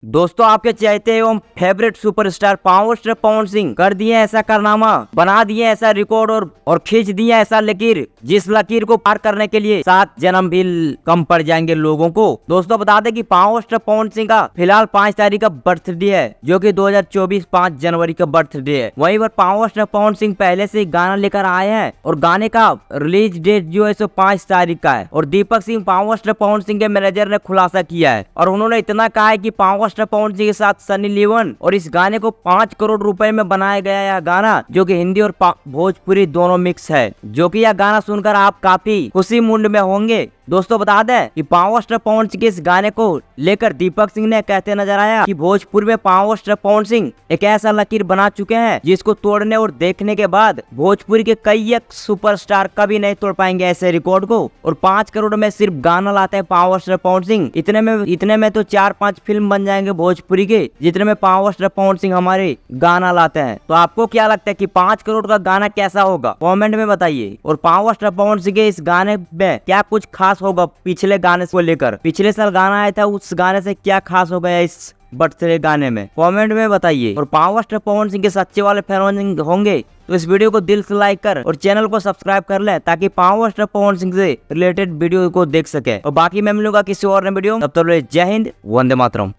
दोस्तों आपके चाहते एवं favourite superstar power star Pawan Singh कर दिए ऐसा कारनामा, बना दिए ऐसा रिकॉर्ड और खींच दिए ऐसा लकीर, जिस लकीर को पार करने के लिए 7 जन्म भी कम पड़ जाएंगे लोगों को। दोस्तों बता दें कि पावर स्टार पवन सिंह का फिलहाल 5 तारीख का बर्थडे है, जो कि 2024 5 जनवरी का बर्थडे है। वहीं पर पावर स्टार पवन सिंह पहले से गाना लेकर आए हैं और गाने का रिलीज डेट जो है 5 तारीख का है। और दीपक सिंह पावर स्टार पवन सिंह के मैनेजर ने खुलासा किया है और उन्होंने इतना कहा है कि पावर स्टार पवन सिंह के साथ सनी लियोन और इस गाने को 5 करोड़ रुपए में बनाया गया यह गाना, जो कि हिंदी और भोजपुरी दोनों मिक्स है, जो कि यह गाना सुनकर आप काफी खुशी मूड में होंगे। दोस्तों बता दें कि पावर स्टार पवन सिंह के इस गाने को लेकर दीपक सिंह ने कहते नजर आया कि भोजपुर में पावर स्टार पवन सिंह एक ऐसा लकीर बना चुके हैं जिसको तोड़ने और देखने के बाद भोजपुरी के कई एक सुपरस्टार कभी नहीं तोड़ पाएंगे ऐसे रिकॉर्ड को। और 5 करोड़ में सिर्फ गाना लाते हैं पावर स्टार पवन सिंह, इतने में तो 4-5 फिल्म बन जाएंगे भोजपुरी के, जितने में पावर स्टार पवन सिंह हमारे गाना लाते हैं। तो आपको क्या लगता है कि 5 करोड़ का गाना कैसा होगा, कमेंट में बताइए। और पावर स्टार पवन सिंह के इस गाने में क्या कुछ खास होगा पिछले गाने को लेकर, पिछले साल गाना आया था उस गाने से क्या खास हो गया इस बर्थडे गाने में, कमेंट में बताइए। और पावर स्टार पवन सिंह के सच्चे वाले फैन होंगे तो इस वीडियो को दिल से लाइक कर और चैनल को सब्सक्राइब कर ले, ताकि पावर स्टार पवन सिंह से रिलेटेड वीडियो को देख सके। और बाकी मैं मिलूंगा किसी और वीडियो, तब तक जय हिंद, वंदे मातरम।